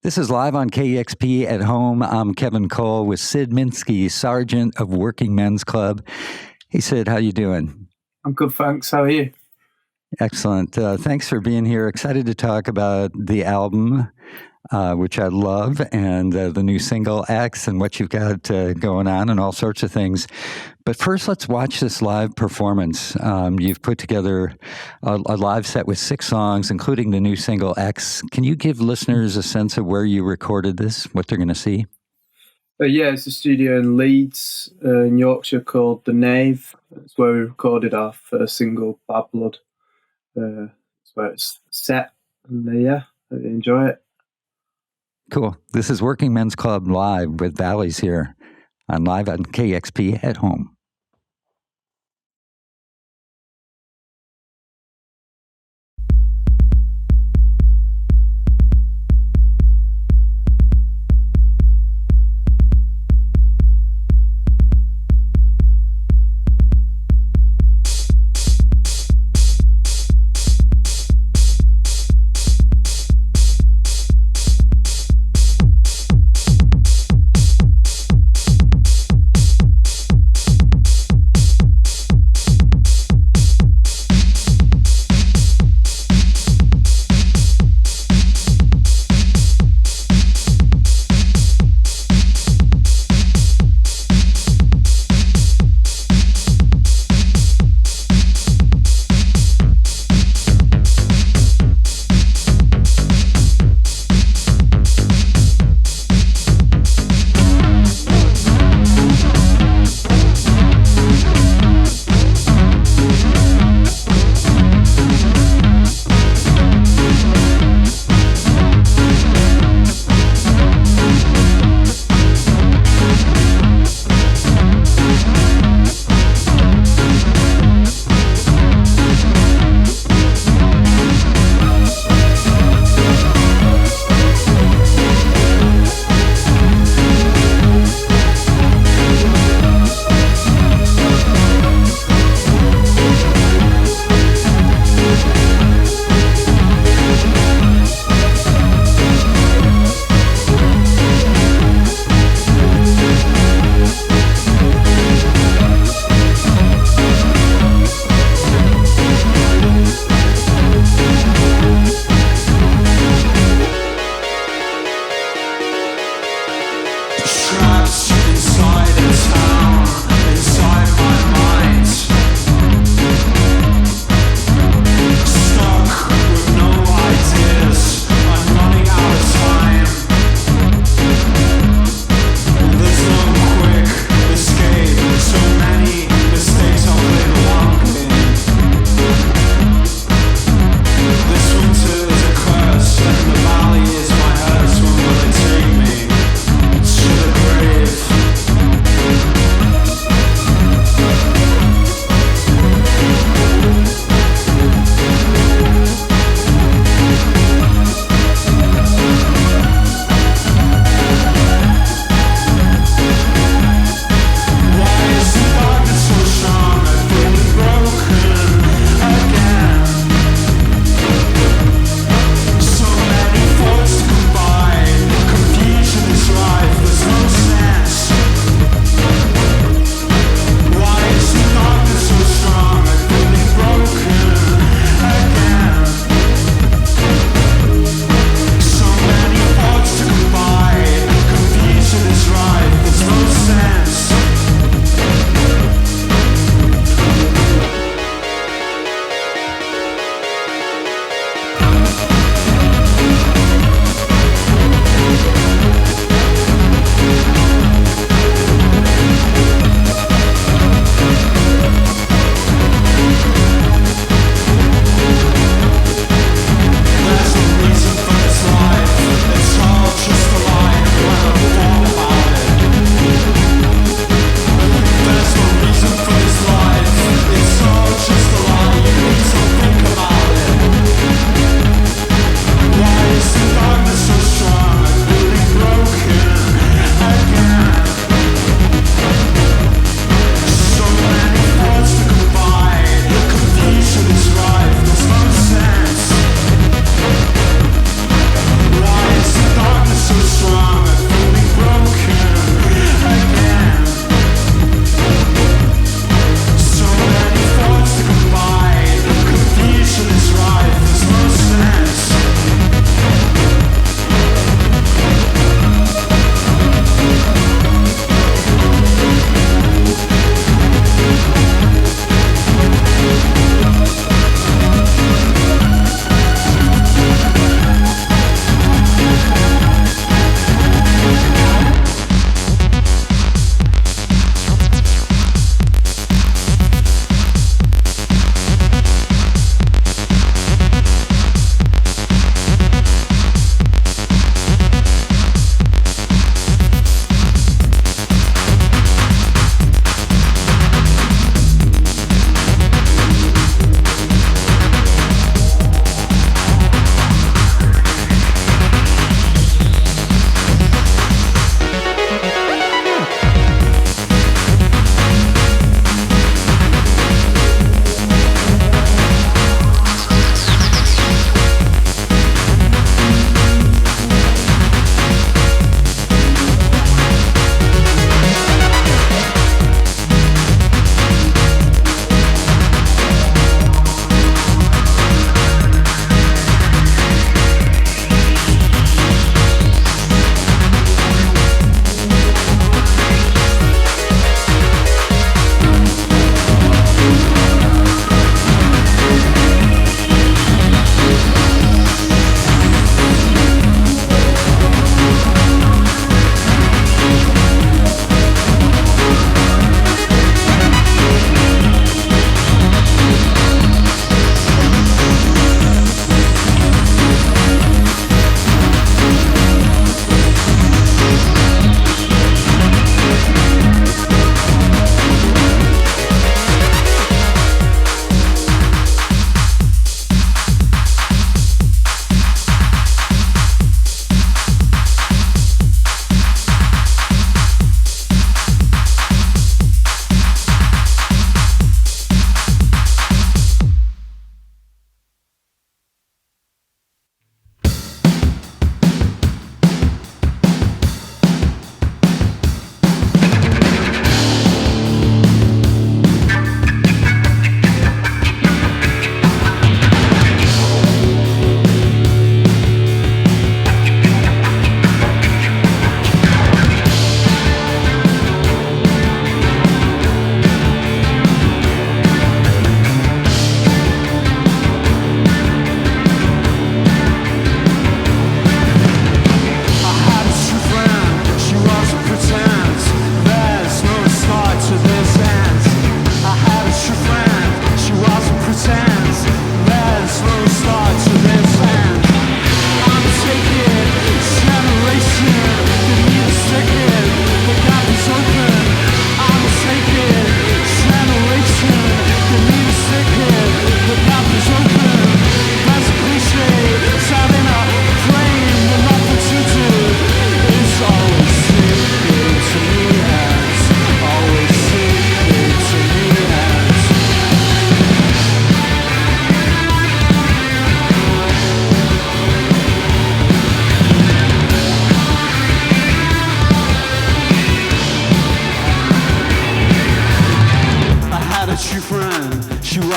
This is live on KEXP at home. I'm Kevin Cole with Sid Minsky-Sargeant of Working Men's Club. Hey, Sid, how you doing? I'm good, thanks. How are you? Excellent. Thanks for being here. Excited to talk about the album, which I love, and the new single, X, and what you've got going on and all sorts of things. But first, let's watch this live performance. You've put together a live set with 6 songs, including the new single, X. Can you give listeners a sense of where you recorded this, what they're going to see? Yeah, it's a studio in Leeds, in Yorkshire, called The Nave. It's where we recorded our first single, Bad Blood. That's where it's set, and yeah, I enjoy it. Cool. This is Working Men's Club live with Valleys here on Live on KEXP at home.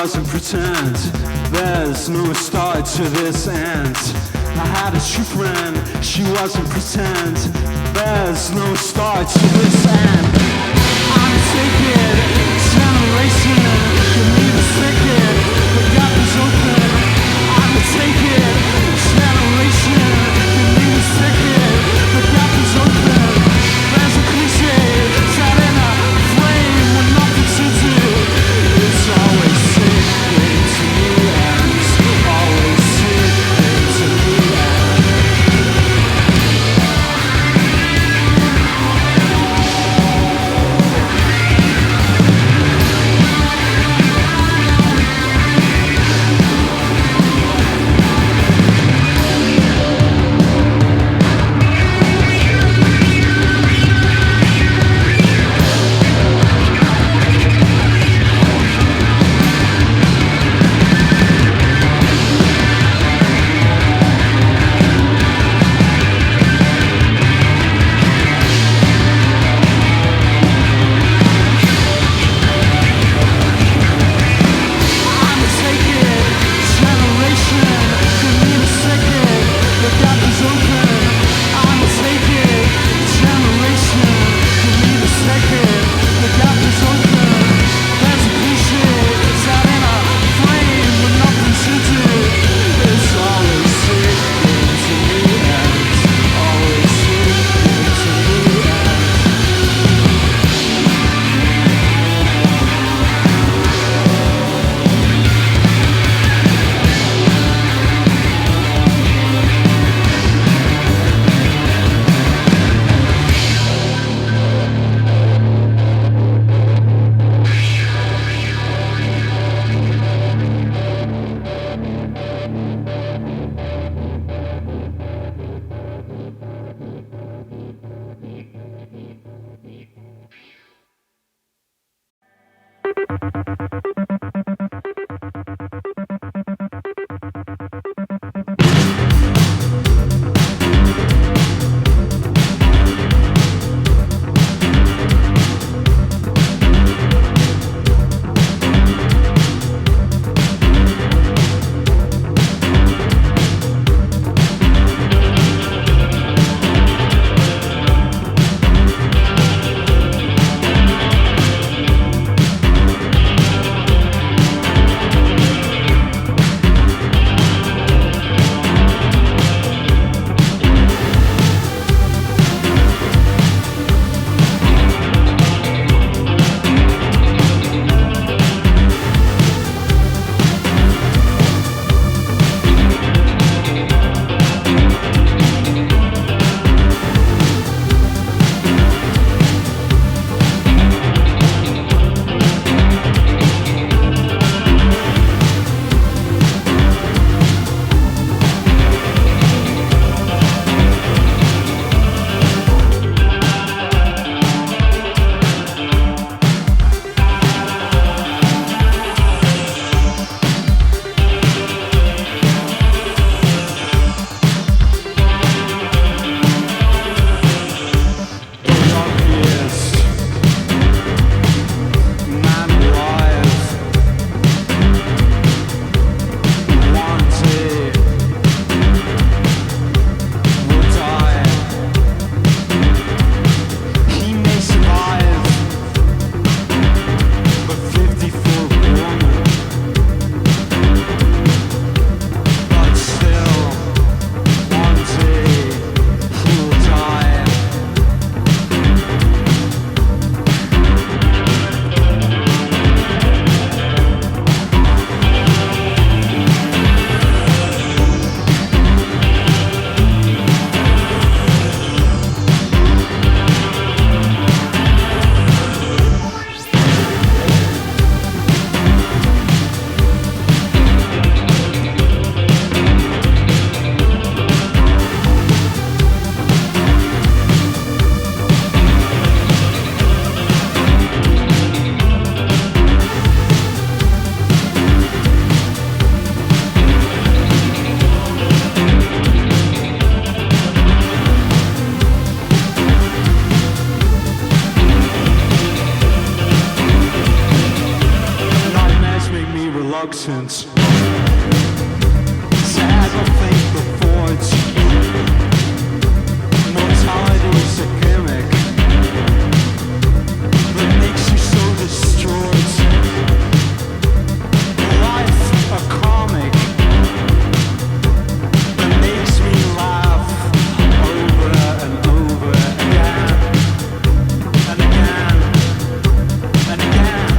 wasn't pretend. There's no start to this end. I had a true friend, she wasn't pretend. There's no start to this end. I'm taking generation, give me the second, the gap is open. I'm taking generation, give me the second, the gap is open. There's a cliche, set in a flame with nothing to do. It's always sinking to new ends, always sinking to new ends. innocent. Sad to think the forge. Mortality is a gimmick that makes you so destroyed. Life a comic that makes me laugh over and over again and again and again.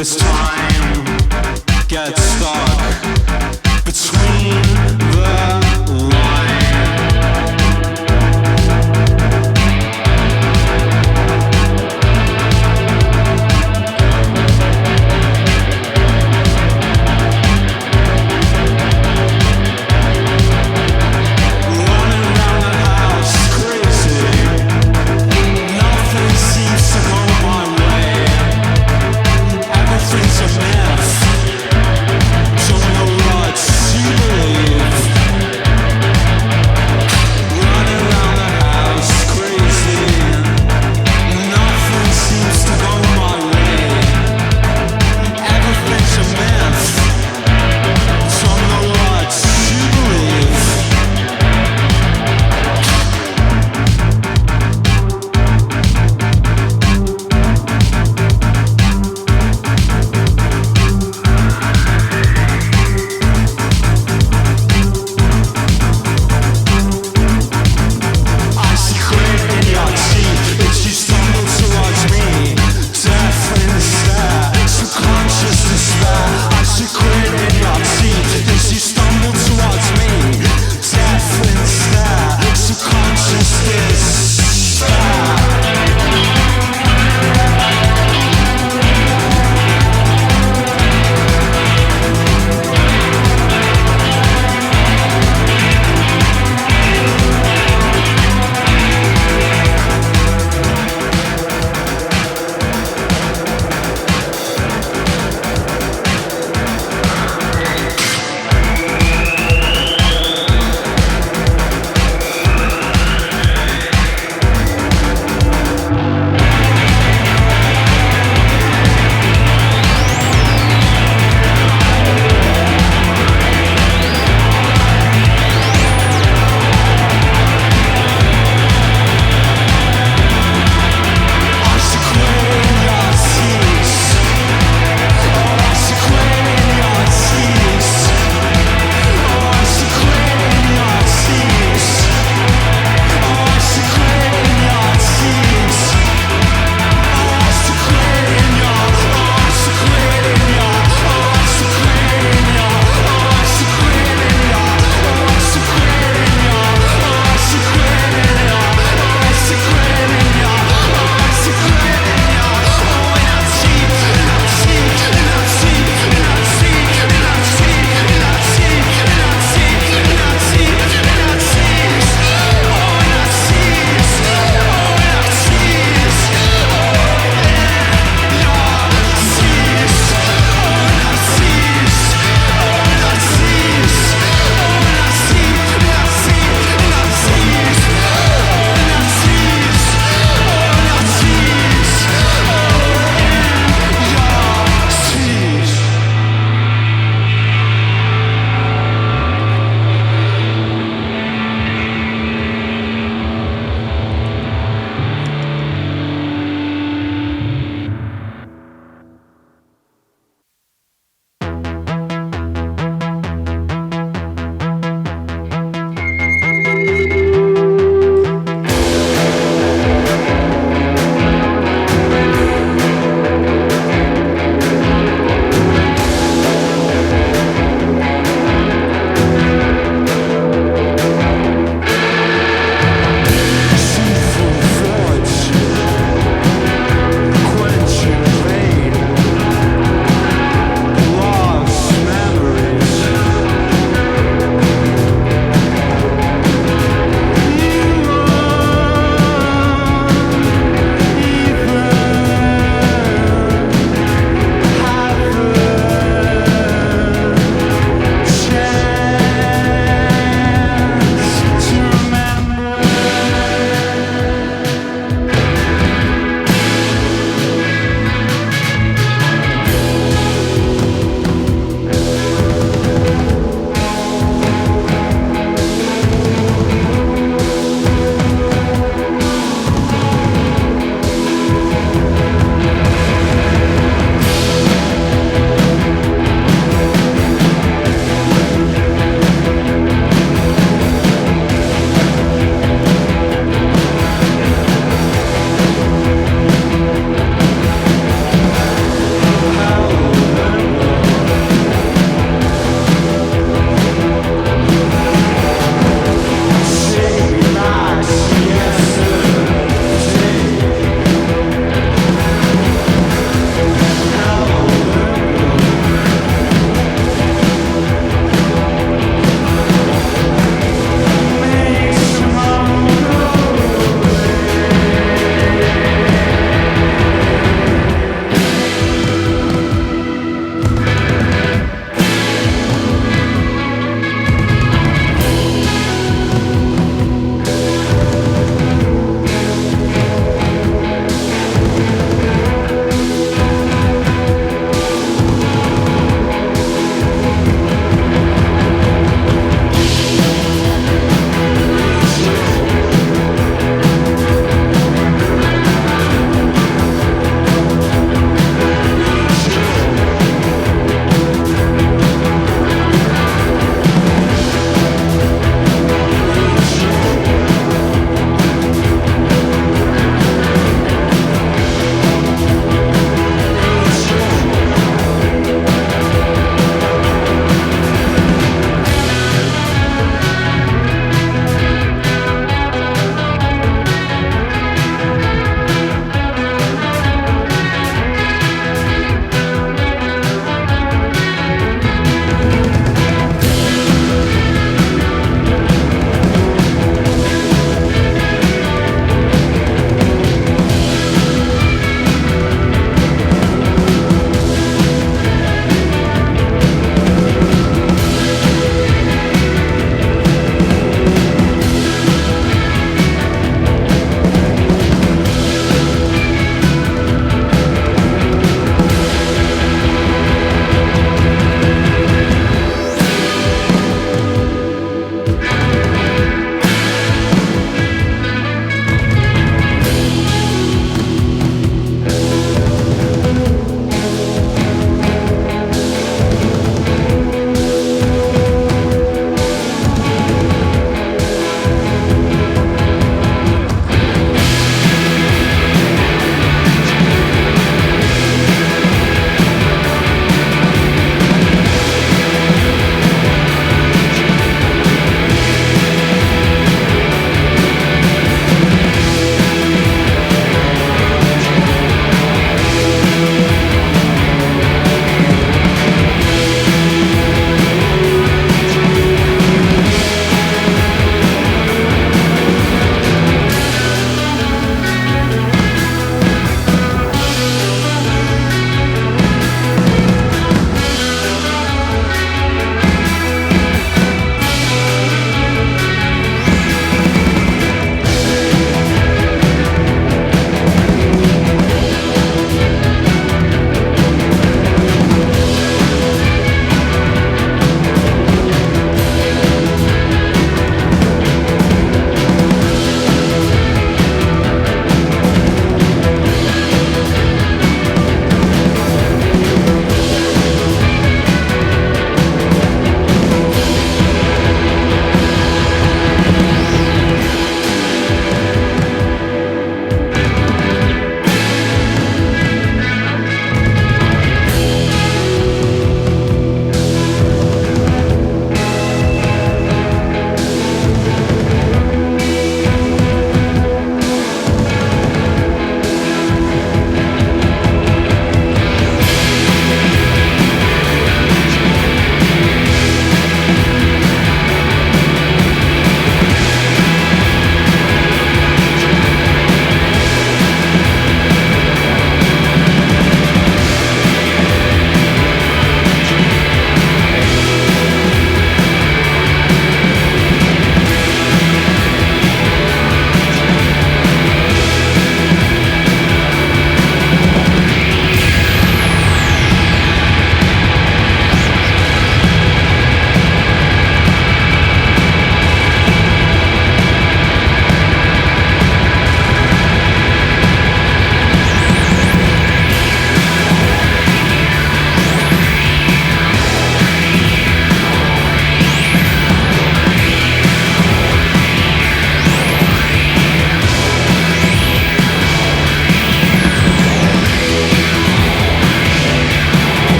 This time gets stuck between the lines. Nothing seems to go my way. Everything's a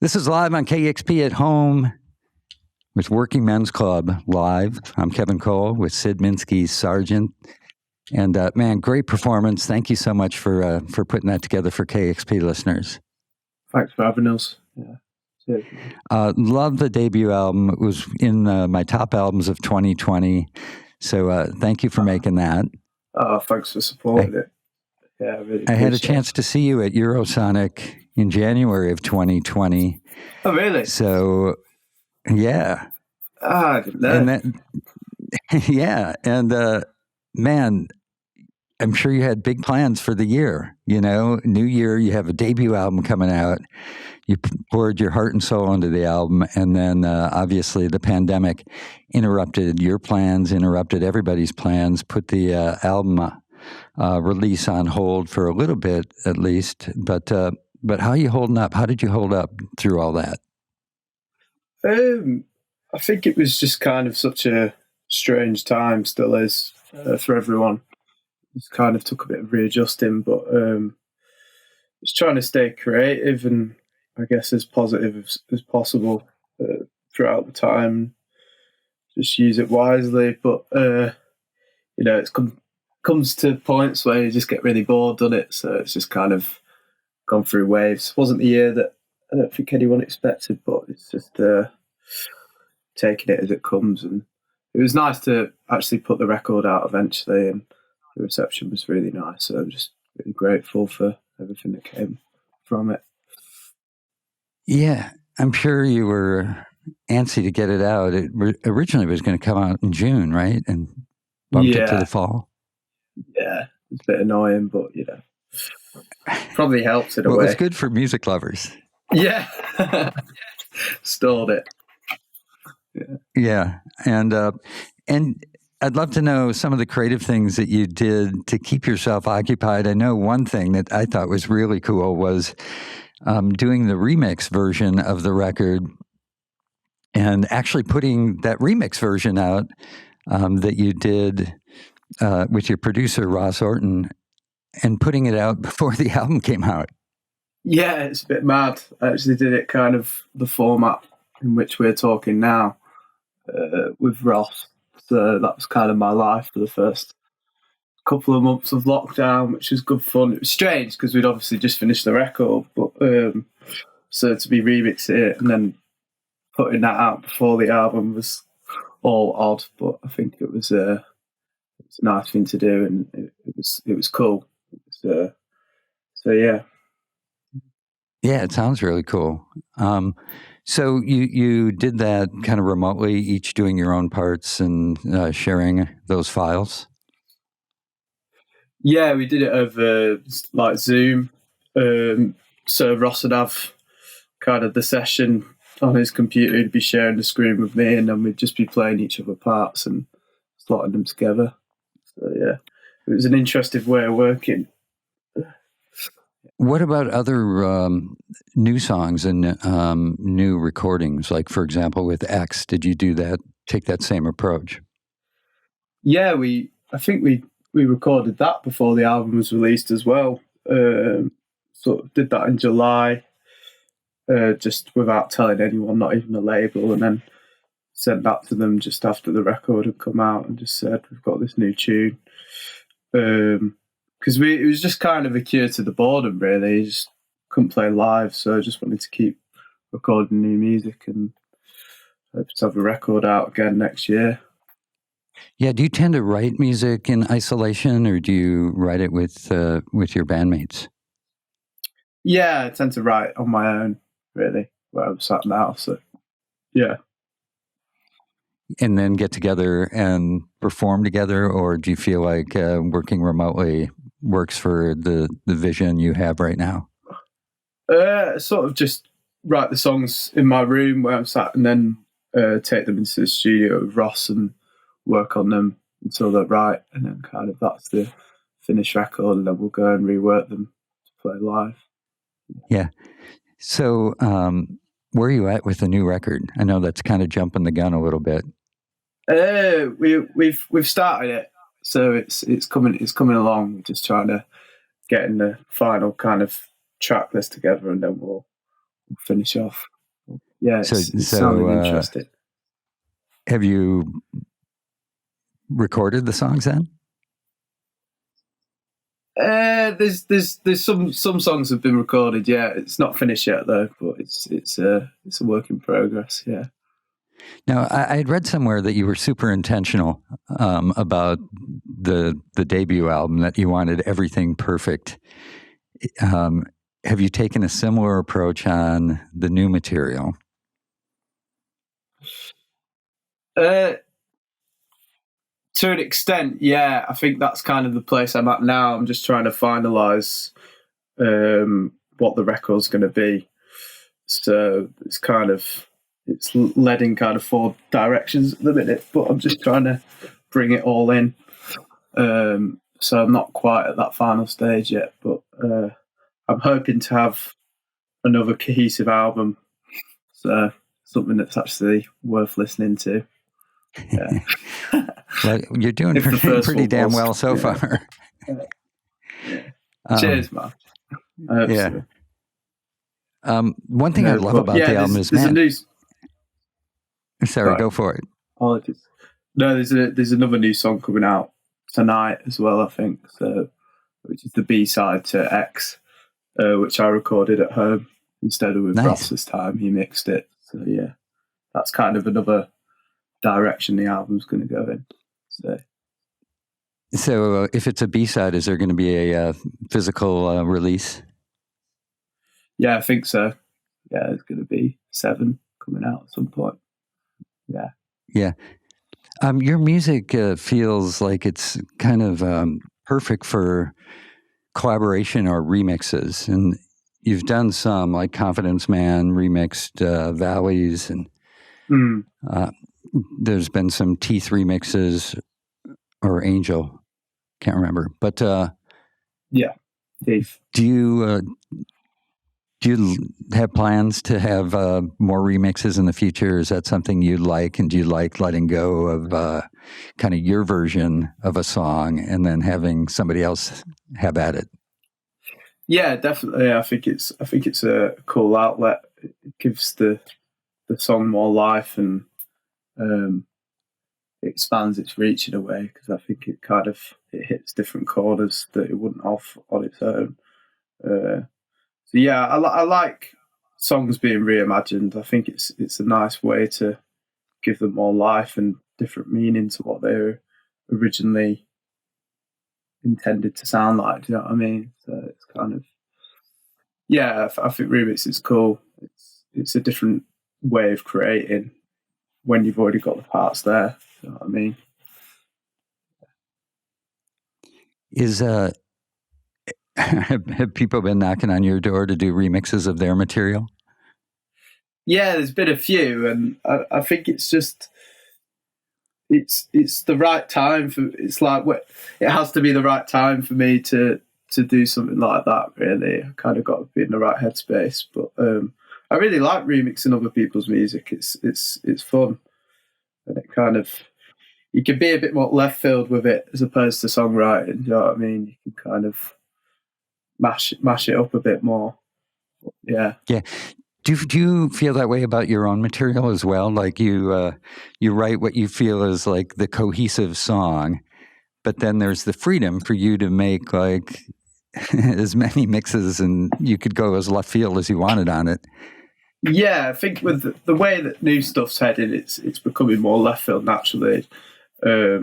This is live on KEXP at home with Working Men's Club live. I'm Kevin Cole with Sid Minsky-Sargeant. And man, great performance. Thank you so much for putting that together for KEXP listeners. Thanks for having us. Yeah. Love the debut album. It was in my top albums of 2020. So thank you for making that. Oh, thanks for supporting it. Yeah, I had a chance to see you at Eurosonic in January of 2020. Oh, really? So, yeah. I didn't know. And yeah. And man, I'm sure you had big plans for the year. You know, new year, you have a debut album coming out. You poured your heart and soul into the album. And then obviously the pandemic interrupted your plans, interrupted everybody's plans, put the album release on hold for a little bit at least. But how are you holding up? How did you hold up through all that? I think it was just kind of such a strange time, still is, for everyone. It kind of took a bit of readjusting, but just trying to stay creative and I guess as positive as possible throughout the time. Just use it wisely, but it's comes to points where you just get really bored, doesn't it? So it's just kind of gone through waves. It wasn't the year that I don't think anyone expected, but it's just taking it as it comes. And it was nice to actually put the record out eventually, and the reception was really nice. So I'm just really grateful for everything that came from it. Yeah, I'm sure you were antsy to get it out. It originally was going to come out in June, right? And bumped it to the fall. Yeah, it's a bit annoying, but probably helps in a way. Well, it's good for music lovers. Yeah, stalled it. Yeah, and I'd love to know some of the creative things that you did to keep yourself occupied. I know one thing that I thought was really cool was doing the remix version of the record and actually putting that remix version out that you did with your producer, Ross Orton, and putting it out before the album came out. Yeah, it's a bit mad. I actually did it kind of the format in which we're talking now with Ross. So that was kind of my life for the first couple of months of lockdown, which was good fun. It was strange because we'd obviously just finished the record, but so to be remixing it and then putting that out before the album was all odd. But I think it was a nice thing to do, and it was cool. So yeah. Yeah, it sounds really cool. So you did that kind of remotely, each doing your own parts and sharing those files? Yeah, we did it over like Zoom. So Ross would have kind of the session on his computer. He'd be sharing the screen with me, and then we'd just be playing each other parts and slotting them together. So yeah, it was an interesting way of working. What about other new songs and new recordings? Like, for example, with X, did you take that same approach? Yeah, I think we recorded that before the album was released as well. Sort of did that in July, just without telling anyone, not even the label, and then sent that to them just after the record had come out and just said, we've got this new tune. Because it was just kind of a cure to the boredom, really. You just couldn't play live, so I just wanted to keep recording new music and hope to have a record out again next year. Yeah, do you tend to write music in isolation, or do you write it with your bandmates? Yeah, I tend to write on my own, really, where I'm sat now. So, yeah. And then get together and perform together, or do you feel like working remotely works for the vision you have right now? Sort of just write the songs in my room where I'm sat, and then take them into the studio with Ross and work on them until they're right, and then kind of that's the finished record, and then we'll go and rework them to play live. Yeah. So where are you at with the new record? I know that's kind of jumping the gun a little bit. We've started it, so it's coming along. We're just trying to get in the final kind of track list together, and then we'll finish off. yeah, it's sounding interesting. Have you recorded the songs then? There's some songs have been recorded. Yeah, it's not finished yet though, but it's a work in progress. Yeah. Now, I had read somewhere that you were super intentional about the debut album, that you wanted everything perfect. Have you taken a similar approach on the new material? To an extent, yeah. I think that's kind of the place I'm at now. I'm just trying to finalise what the record's going to be. So it's led in kind of 4 directions at the minute, but I'm just trying to bring it all in. So I'm not quite at that final stage yet, but I'm hoping to have another cohesive album. So something that's actually worth listening to. Yeah. Well, you're doing pretty damn well so far. Cheers, man. Yeah. So. One thing I love about the album is, Sorry, go for it. No, there's another new song coming out tonight as well, I think. So, which is the B-side to X, which I recorded at home instead of with Ross this time. He mixed it. So yeah, that's kind of another direction the album's going to go in. So if it's a B-side, is there going to be a physical release? Yeah, I think so. Yeah, there's going to be 7 coming out at some point. Yeah. Yeah. Your music feels like it's kind of perfect for collaboration or remixes. And you've done some, like Confidence Man remixed Valleys, and there's been some Teeth remixes, or Angel, can't remember. But yeah, Teeth. Do you have plans to have more remixes in the future? Is that something you like? And do you like letting go of kind of your version of a song and then having somebody else have at it? Yeah, definitely. I think it's a cool outlet. It gives the song more life, and it expands its reach in a way, because I think it hits different corners that it wouldn't off on its own. So yeah, I like songs being reimagined. I think it's a nice way to give them more life and different meaning to what they were originally intended to sound like. Do you know what I mean? So it's kind of, yeah, I think remix is cool. It's a different way of creating when you've already got the parts there. Do you know what I mean? Have people been knocking on your door to do remixes of their material? Yeah, there's been a few, and I think it's just it's the right time for. It's like it has to be the right time for me to do something like that. Really, I kind of got to be in the right headspace. But I really like remixing other people's music. It's fun, and it kind of, you can be a bit more left field with it as opposed to songwriting. You know what I mean? You can kind of mash it up a bit more. Yeah. Do you feel that way about your own material as well? Like you write what you feel is like the cohesive song, but then there's the freedom for you to make like as many mixes, and you could go as left field as you wanted on it. Yeah, I think with the way that new stuff's headed, it's becoming more left field naturally. But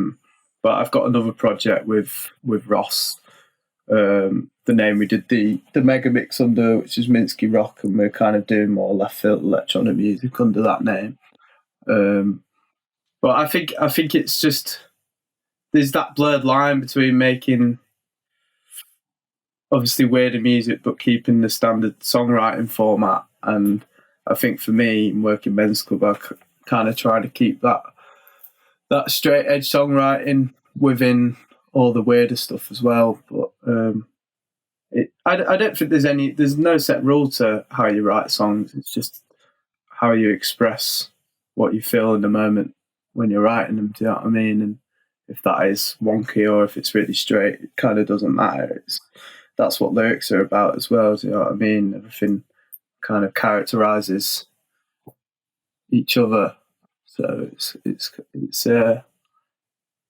I've got another project with Ross. The name we did the mega mix under, which is Minsky Rock, and we're kind of doing more left field electronic music under that name. But I think it's just, there's that blurred line between making obviously weirder music but keeping the standard songwriting format. And I think for me, in working men's club, I kind of try to keep that straight edge songwriting within all the weirder stuff as well. But I don't think there's no set rule to how you write songs. It's just how you express what you feel in the moment when you're writing them. Do you know what I mean? And if that is wonky or if it's really straight, it kind of doesn't matter. That's what lyrics are about as well. Do you know what I mean? Everything kind of characterizes each other. So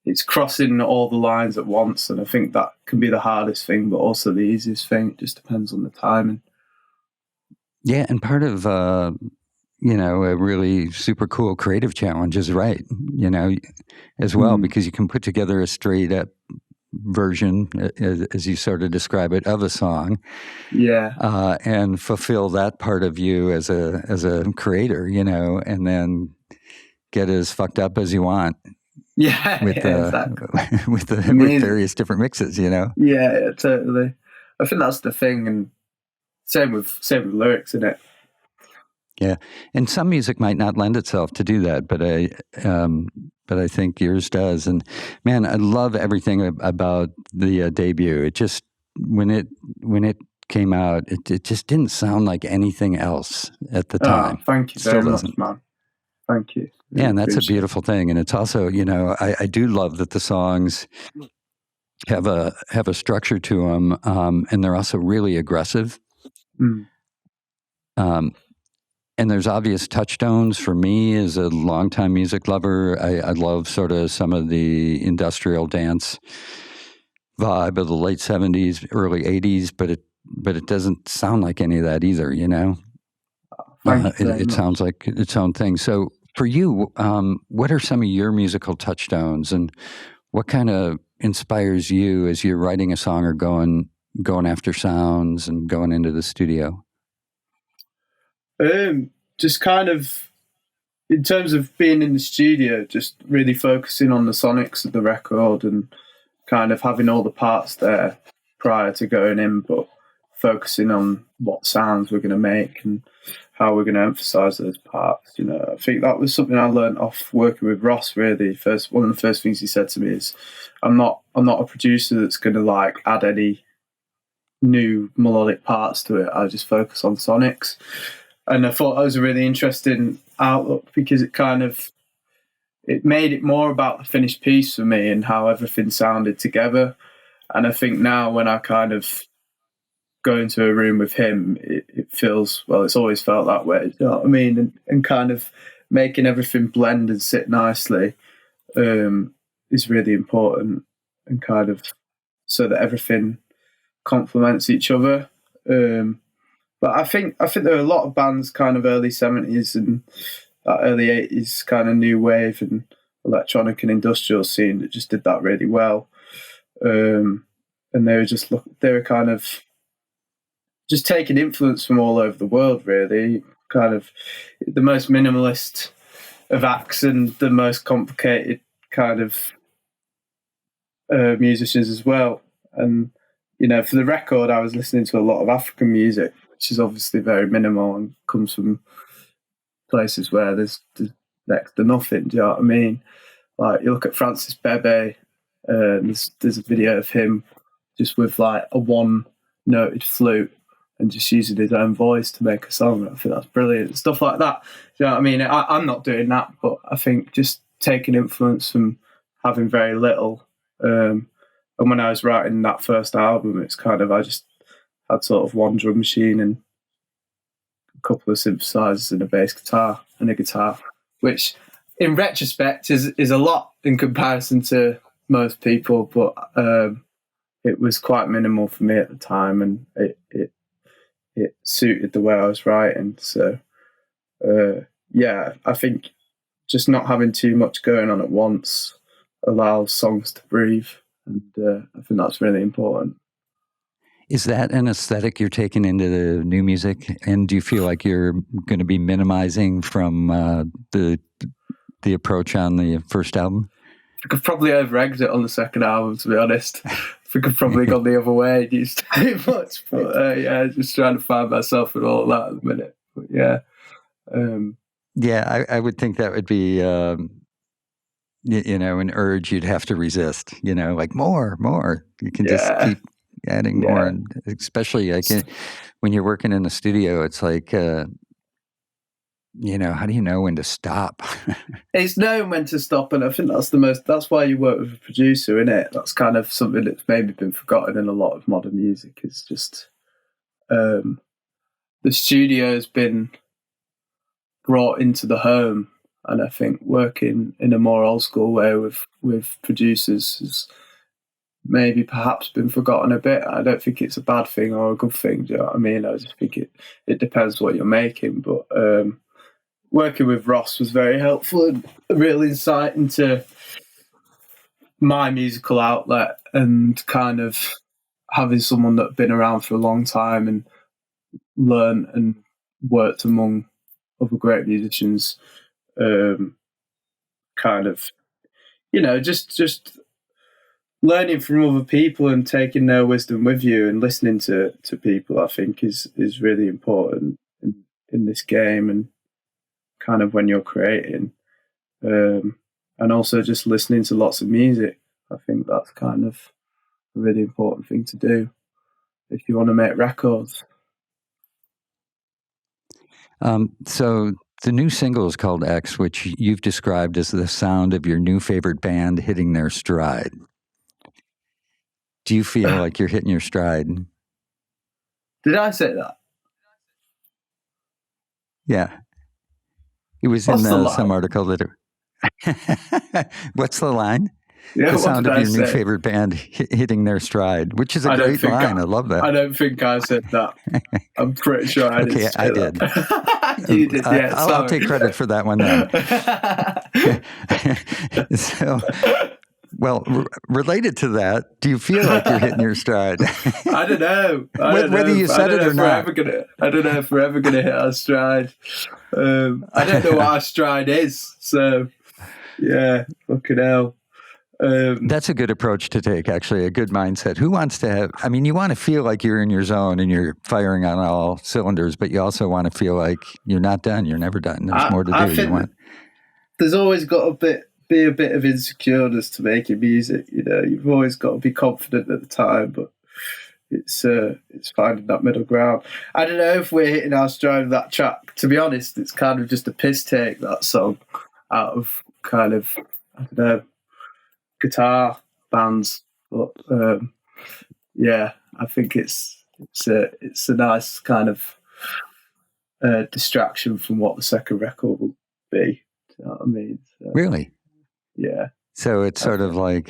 it's crossing all the lines at once, and I think that can be the hardest thing, but also the easiest thing. It just depends on the timing. Yeah, and part of a really super cool creative challenge is as well, because you can put together a straight up version, as you sort of describe it, of a song, and fulfill that part of you as a creator, and then get as fucked up as you want. Exactly. with various different mixes, Yeah, totally. I think that's the thing, and same with lyrics, isn't it? Yeah, and some music might not lend itself to do that, but I think yours does. And man, I love everything about the debut. It just when it came out, it just didn't sound like anything else at the time. Thank you very much, man. Thank you. Yeah, and that's a beautiful thing. And it's also, I do love that the songs have a structure to them, and they're also really aggressive. And there's obvious touchstones for me as a longtime music lover. I love sort of some of the industrial dance vibe of the late 70s, early 80s, but it doesn't sound like any of that either, It sounds like its own thing. So for you, what are some of your musical touchstones, and what kind of inspires you as you're writing a song or going after sounds and going into the studio? Just kind of, in terms of being in the studio, just really focusing on the sonics of the record and kind of having all the parts there prior to going in, but focusing on what sounds we're going to make and how we're going to emphasize those parts. I think that was something I learned off working with Ross. Really, one of the first things he said to me is, "I'm not a producer that's going to add any new melodic parts to it. I just focus on sonics." And I thought that was a really interesting outlook, because it made it more about the finished piece for me and how everything sounded together. And I think now when I kind of go into a room with him, it feels, well, it's always felt that way, you know what I mean? And kind of making everything blend and sit nicely is really important, and kind of so that everything complements each other. But I think there are a lot of bands kind of early 70s and early 80s kind of new wave and electronic and industrial scene that just did that really well. And they were kind of just taking influence from all over the world, really. Kind of the most minimalist of acts and the most complicated kind of musicians as well. And, for the record, I was listening to a lot of African music, which is obviously very minimal and comes from places where there's next to nothing. Do you know what I mean? Like, you look at Francis Bebe, there's a video of him just with a one-noted flute and just using his own voice to make a song. I think that's brilliant. Stuff like that. Do you know what I mean? I'm not doing that, but I think just taking influence from having very little. And when I was writing that first album, it's kind of, I just had sort of one drum machine and a couple of synthesizers and a bass guitar and a guitar, which in retrospect is a lot in comparison to most people, but it was quite minimal for me at the time, and it suited the way I was writing. So I think just not having too much going on at once allows songs to breathe, and I think that's really important. Is that an aesthetic you're taking into the new music? And do you feel like you're going to be minimizing from the approach on the first album? I could probably over-exit on the second album, to be honest. I could probably gone the other way. It used too much. But just trying to find myself and all that at the minute. But I would think that would be, an urge you'd have to resist, like more. You can just keep adding more. And especially when you're working in the studio, it's like, how do you know when to stop? It's knowing when to stop, and I think that's why you work with a producer, isn't it? That's kind of something that's maybe been forgotten in a lot of modern music. It's just the studio's been brought into the home. And I think working in a more old school way with producers has maybe perhaps been forgotten a bit. I don't think it's a bad thing or a good thing. Do you know what I mean? I just think it depends what you're making. But working with Ross was very helpful and a real insight into my musical outlet, and kind of having someone that's been around for a long time and learned and worked among other great musicians. Kind of, just learning from other people and taking their wisdom with you and listening to people, I think is really important in this game, and kind of when you're creating, and also just listening to lots of music. I think that's kind of a really important thing to do if you want to make records. So the new single is called X, which you've described as the sound of your new favorite band hitting their stride. Do you feel like you're hitting your stride? Did I say that? Yeah. It was in some article that... What's the line? Yeah, the sound of your new favorite band hitting their stride, which is a great line. I love that. I don't think I said that. I'm pretty sure I didn't say I did. That. You did, yeah. I'll take credit for that one then. So, well, related to that, do you feel like you're hitting your stride? I don't know. Whether you said it or not. I don't know if we're ever going to hit our stride. I don't know what our stride is. So, yeah, fucking hell. That's a good approach to take, actually, a good mindset. Who wants to have, I mean, you want to feel like you're in your zone and you're firing on all cylinders, but you also want to feel like you're not done. You're never done. There's more to do. There's always got to be a bit of insecureness to making music. You've always got to be confident at the time, but it's finding that middle ground. I don't know if we're hitting our stride with that track. To be honest, it's kind of just a piss take, that song, out of kind of, I don't know, guitar bands, but yeah, I think it's a nice kind of distraction from what the second record will be. Do you know what I mean? So, really? Yeah. So it's sort of like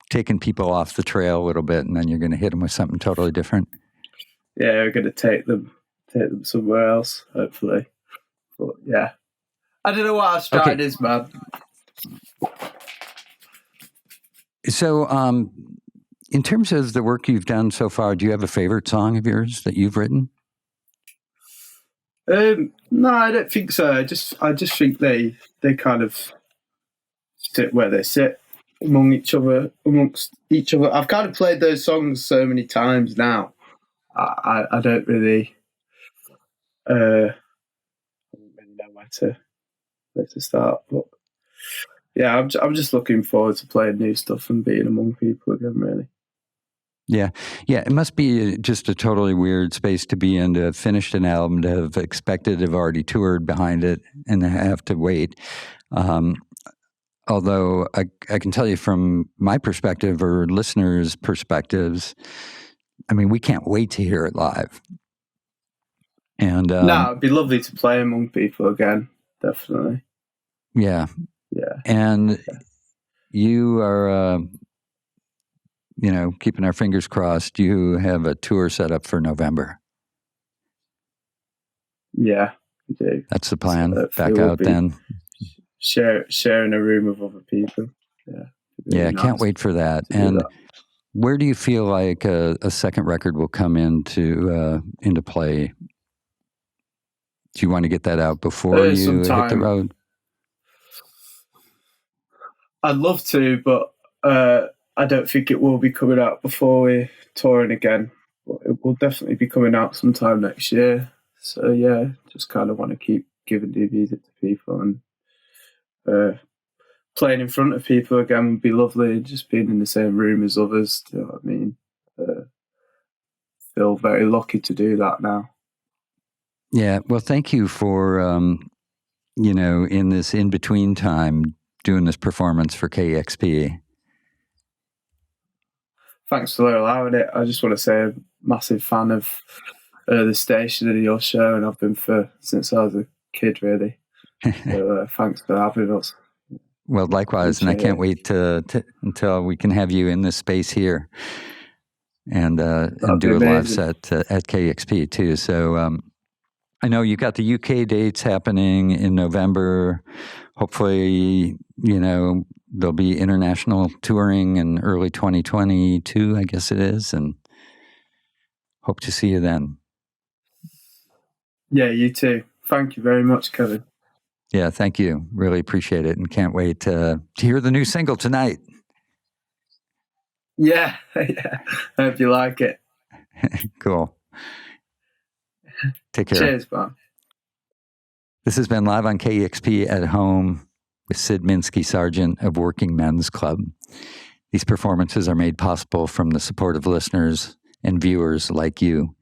taking people off the trail a little bit, and then you're going to hit them with something totally different. Yeah, we're going to take them somewhere else, hopefully. But yeah, I don't know what our stride is, man. So, in terms of the work you've done so far, do you have a favorite song of yours that you've written? No, I don't think so. I just think they kind of sit where they sit amongst each other. I've kind of played those songs so many times now. I don't really know where to start, but. Yeah, I'm just looking forward to playing new stuff and being among people again, really. Yeah. It must be just a totally weird space to be in, to have finished an album, to have expected to have already toured behind it, and to have to wait. Although I can tell you from my perspective or listeners' perspectives, I mean, we can't wait to hear it live. And no, it'd be lovely to play among people again, definitely. Yeah. Yeah. And you are, keeping our fingers crossed, you have a tour set up for November. Yeah, we do. That's the plan. So back out then. Sharing a room with other people. Yeah. Really nice. Can't wait for that. And where do you feel like a second record will come into play? Do you want to get that out before you hit the road? I'd love to, but I don't think it will be coming out before we're touring again. But it will definitely be coming out sometime next year. So yeah, just kind of want to keep giving new music to people, and playing in front of people again would be lovely. Just being in the same room as others, do you know what I mean? Feel very lucky to do that now. Yeah, well, thank you for in this in between time, doing this performance for KEXP. Thanks for allowing it. I just want to say I'm a massive fan of the station and your show, and I've been since I was a kid, really. So thanks for having us. Well, likewise, and I can't wait until we can have you in this space here and do a live set at KEXP too. So I know you've got the UK dates happening in November. Hopefully, there'll be international touring in early 2022, I guess it is, and hope to see you then. Yeah, you too. Thank you very much, Kevin. Yeah, thank you. Really appreciate it, and can't wait to hear the new single tonight. Yeah. I hope you like it. Cool. Take care. Cheers, man. This has been Live on KEXP at Home with Sid Minsky-Sargeant of Working Men's Club. These performances are made possible from the support of listeners and viewers like you.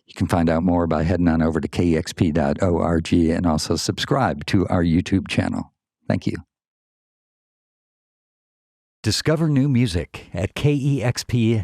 You can find out more by heading on over to kexp.org and also subscribe to our YouTube channel. Thank you. Discover new music at kexp.org.